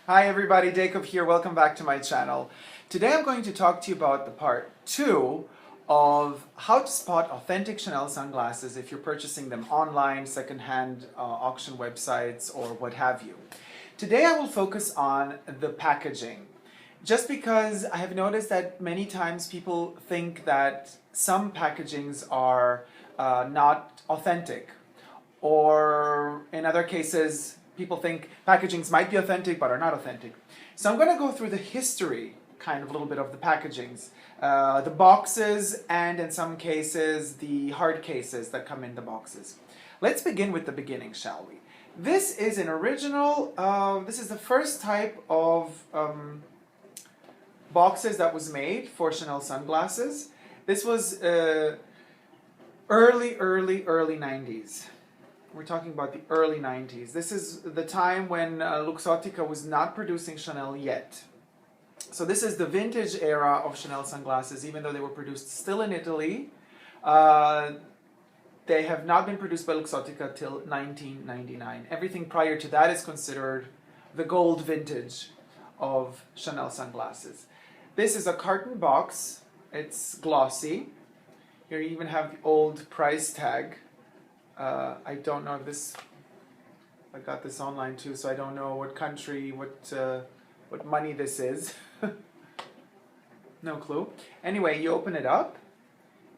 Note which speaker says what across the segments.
Speaker 1: Hi everybody, Dacob here. Welcome back to my channel. Today I'm going to talk to you about the part 2 of how to spot authentic Chanel sunglasses if you're purchasing them online, secondhand auction websites, or what have you. Today I will focus on the packaging. Just because I have noticed that many times people think that some packagings are not authentic, or in other cases people think packagings might be authentic but are not authentic. So I'm going to go through the history, kind of a little bit of the packagings, the boxes, and in some cases the hard cases that come in the boxes. Let's begin with the beginning, shall we? This is an original, this is the first type of boxes that was made for Chanel sunglasses. This was early 90s. We're talking about the early 90s. This is the time when Luxottica was not producing Chanel yet. So this is the vintage era of Chanel sunglasses, even though they were produced still in Italy. They have not been produced by Luxottica till 1999. Everything prior to that is considered the gold vintage of Chanel sunglasses. This is a carton box. It's glossy. Here you even have the old price tag. I don't know if this, I got this online too, so I don't know what country, what money this is. No clue. Anyway, you open it up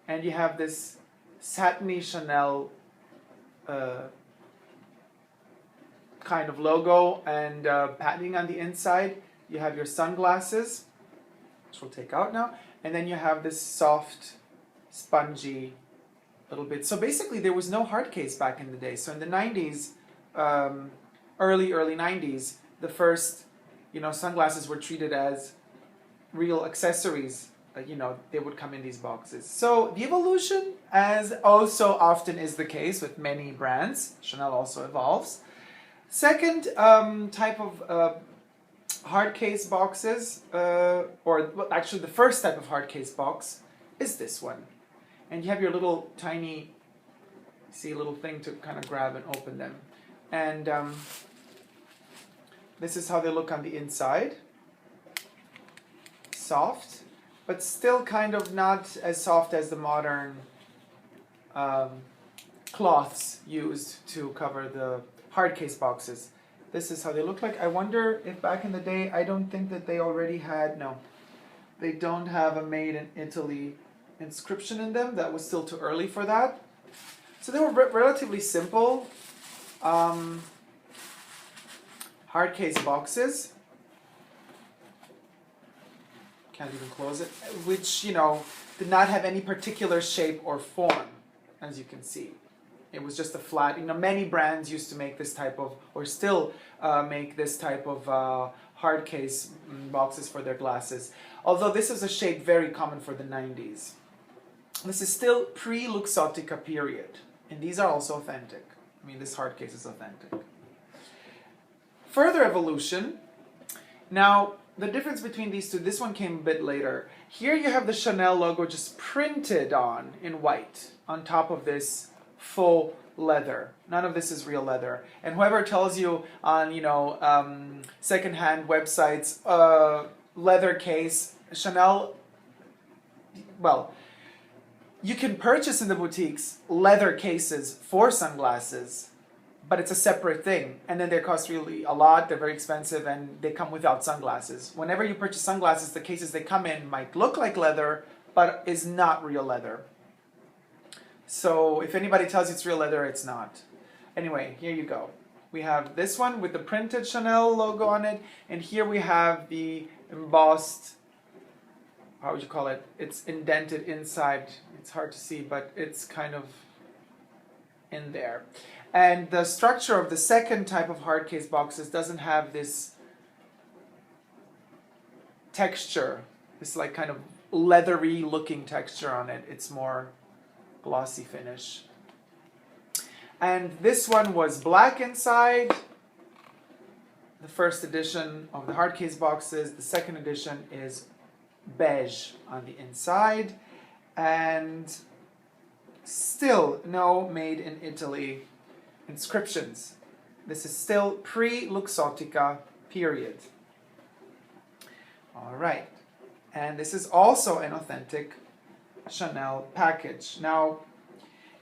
Speaker 1: and you have this satiny Chanel kind of logo and padding on the inside. You have your sunglasses, which we'll take out now, and then you have this soft, spongy little bit. So basically there was no hard case back in the day. So in the 90s, early 90s, the first, sunglasses were treated as real accessories. They would come in these boxes. So the evolution, as also often is the case with many brands, Chanel also evolves. Second type of hard case boxes, actually the first type of hard case box is this one. And you have your little tiny, see, little thing to kind of grab and open them. And this is how they look on the inside. Soft, but still kind of not as soft as the modern cloths used to cover the hard case boxes. This is how they look like. I wonder if back in the day, I don't think that they already had, no, they don't have a made in Italy inscription in them. That was still too early for that. So they were relatively simple hard case boxes. Can't even close it. Which, did not have any particular shape or form, as you can see. It was just a flat, many brands used to make this type of, or still make this type of hard case boxes for their glasses. Although this is a shape very common for the 90s. This is still pre-Luxottica period, and these are also authentic. I mean, this hard case is authentic. Further evolution. Now, the difference between these two, this one came a bit later. Here you have the Chanel logo just printed on in white on top of this faux leather. None of this is real leather. And whoever tells you on, secondhand websites, leather case, Chanel, well, you can purchase in the boutiques leather cases for sunglasses, but it's a separate thing. And then they cost really a lot, they're very expensive, and they come without sunglasses. Whenever you purchase sunglasses, the cases they come in might look like leather, but is not real leather. So if anybody tells you it's real leather, it's not. Anyway, here you go. We have this one with the printed Chanel logo on it, and here we have the embossed, how would you call it? It's indented inside. It's hard to see, but it's kind of in there. And the structure of the second type of hard case boxes doesn't have this texture, this like kind of leathery looking texture on it. It's more glossy finish. And this one was black inside, the first edition of the hard case boxes. The second edition is beige on the inside, and still no made in Italy inscriptions. This is still pre-Luxottica period. All right. And this is also an authentic Chanel package. Now,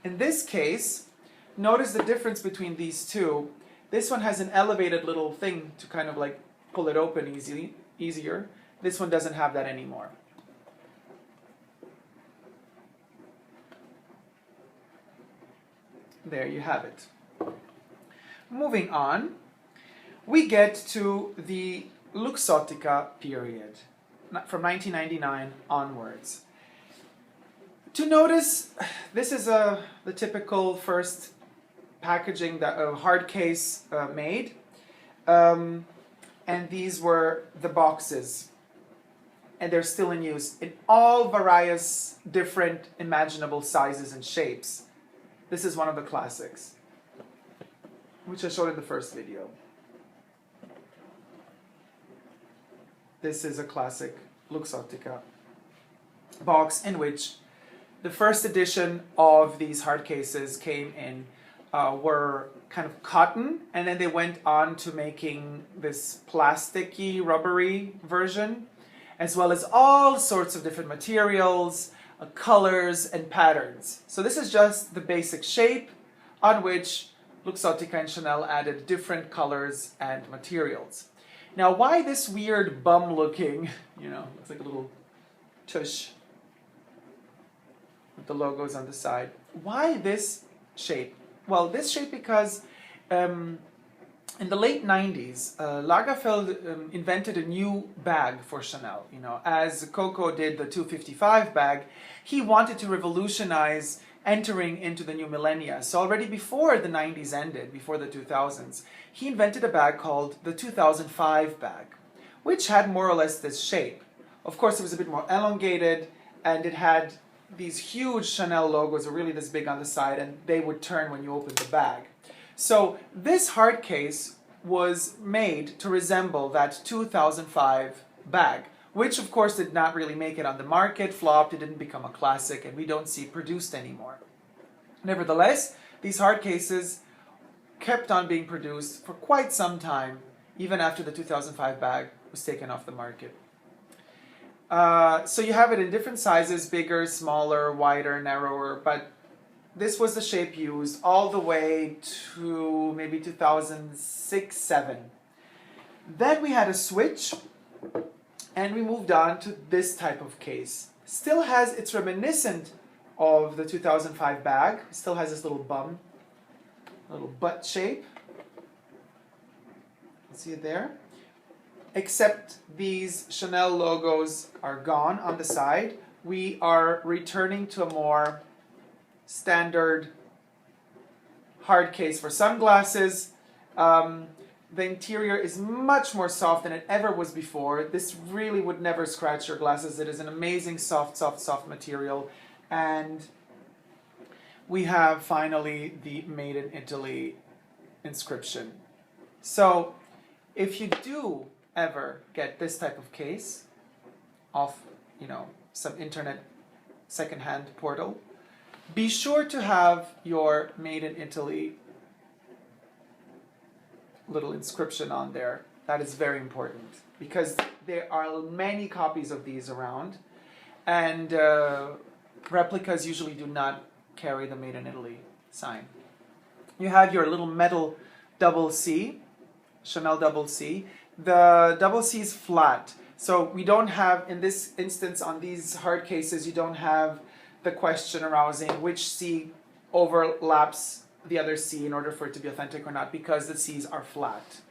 Speaker 1: in this case, notice the difference between these two. This one has an elevated little thing to kind of like pull it open easier. This one doesn't have that anymore. There you have it. Moving on, we get to the Luxottica period, from 1999 onwards. To notice, this is the typical first packaging that a Hardcase made, and these were the boxes, and they're still in use in all various different imaginable sizes and shapes. This is one of the classics, which I showed in the first video. This is a classic Luxottica box in which the first edition of these Hardcases came in were kind of cotton, and then they went on to making this plasticky, rubbery version, as well as all sorts of different materials, colors, and patterns. So this is just the basic shape on which Luxottica and Chanel added different colors and materials. Now, why this weird bum looking, looks like a little tush with the logos on the side. Why this shape? Well, this shape because in the late 90s, Lagerfeld invented a new bag for Chanel. As Coco did the 255 bag, he wanted to revolutionize entering into the new millennia. So already before the 90s ended, before the 2000s, he invented a bag called the 2005 bag, which had more or less this shape. Of course, it was a bit more elongated, and it had these huge Chanel logos, really this big on the side, and they would turn when you opened the bag. So this Hardcase was made to resemble that 2005 bag, which of course did not really make it on the market, flopped, it didn't become a classic, and we don't see it produced anymore. Nevertheless, these Hardcases kept on being produced for quite some time, even after the 2005 bag was taken off the market. So you have it in different sizes, bigger, smaller, wider, narrower, but this was the shape used all the way to maybe 2006-07. Then we had a switch, and we moved on to this type of case. Still has, it's reminiscent of the 2005 bag. Still has this little bum, little butt shape. See it there? Except these Chanel logos are gone on the side. We are returning to a more standard Hardcase for sunglasses. The interior is much more soft than it ever was before. This really would never scratch your glasses. It is an amazing soft material. And we have finally the Made in Italy inscription. So if you do ever get this type of case off, some internet secondhand portal, be sure to have your Made in Italy little inscription on there. That is very important because there are many copies of these around, and replicas usually do not carry the Made in Italy sign. You have your little metal double C, Chanel double C. The double C is flat, so we don't have, in this instance on these Hardcases, you don't have the question arousing which C overlaps the other C in order for it to be authentic or not, because the C's are flat.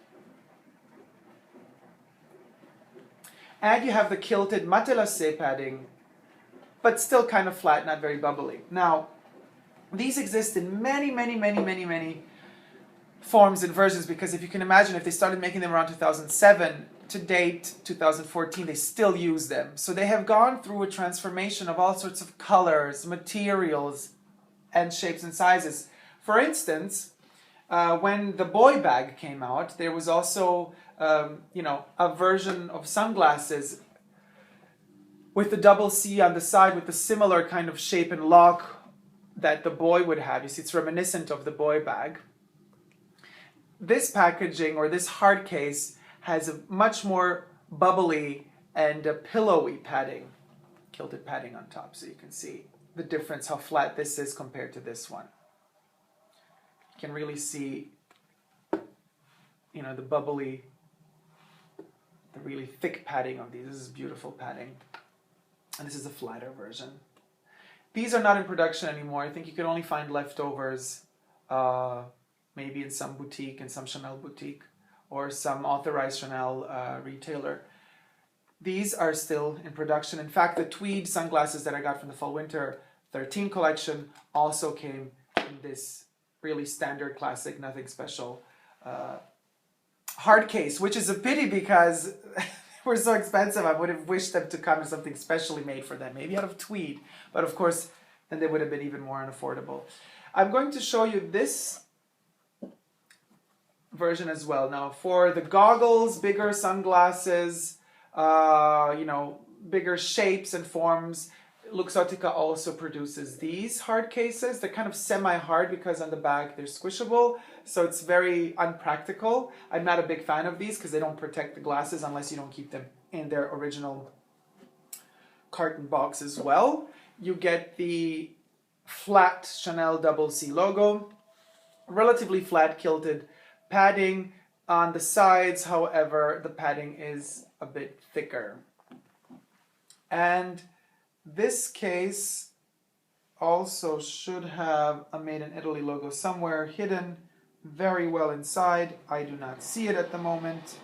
Speaker 1: And you have the kilted matelassé padding, but still kind of flat, not very bubbly. Now, these exist in many forms and versions, because if you can imagine, if they started making them around 2007, to date, 2014, they still use them. So they have gone through a transformation of all sorts of colors, materials, and shapes and sizes. For instance, when the boy bag came out, there was also, a version of sunglasses with the double C on the side with the similar kind of shape and lock that the boy would have. You see, it's reminiscent of the boy bag. This packaging, or this Hardcase, has a much more bubbly and a pillowy padding, quilted padding on top. So you can see the difference, how flat this is compared to this one. You can really see, you know, the bubbly, the really thick padding of these. This is beautiful padding. And this is a flatter version. These are not in production anymore. I think you can only find leftovers, maybe in some boutique, in some Chanel boutique, or some authorized Chanel retailer. These are still in production. In fact, the tweed sunglasses that I got from the Fall/Winter 13 collection also came in this really standard, classic, nothing special Hardcase, which is a pity because they were so expensive. I would have wished them to come in something specially made for them, maybe out of tweed. But of course, then they would have been even more unaffordable. I'm going to show you this version as well. Now, for the goggles, bigger sunglasses, you know, bigger shapes and forms, Luxottica also produces these hard cases. They're kind of semi-hard because on the back they're squishable, so it's very unpractical. I'm not a big fan of these because they don't protect the glasses unless you don't keep them in their original carton box as well. You get the flat Chanel Double C logo, relatively flat quilted padding. On the sides, however, the padding is a bit thicker. And this case also should have a Made in Italy logo somewhere hidden very well inside. I do not see it at the moment,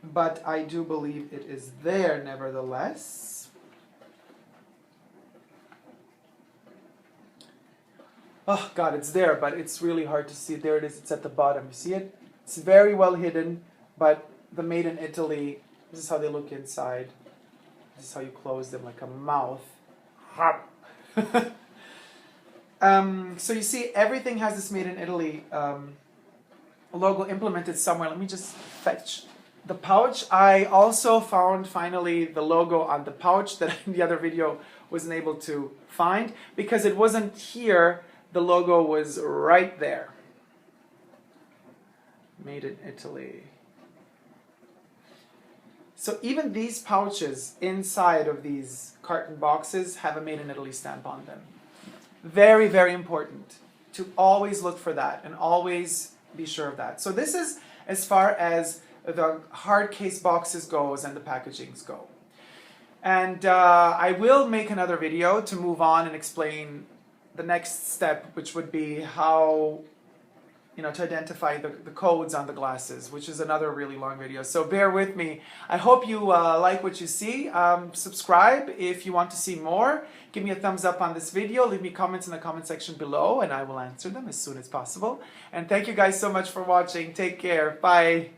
Speaker 1: but I do believe it is there nevertheless. Oh God, it's there, but it's really hard to see. There it is, it's at the bottom. You see it? It's very well hidden, but the Made in Italy, this is how they look inside. This is how you close them, like a mouth. So you see, everything has this Made in Italy logo implemented somewhere. Let me just fetch the pouch. I also found finally the logo on the pouch that in the other video wasn't able to find because it wasn't here. The logo was right there. Made in Italy. So even these pouches inside of these carton boxes have a Made in Italy stamp on them. Very, very important to always look for that and always be sure of that. So this is as far as the hard case boxes goes and the packagings go. And I will make another video to move on and explain the next step, which would be how, you know, to identify the codes on the glasses, which is another really long video. So bear with me. I hope you like what you see. Subscribe if you want to see more. Give me a thumbs up on this video. Leave me comments in the comment section below and I will answer them as soon as possible. And thank you guys so much for watching. Take care. Bye.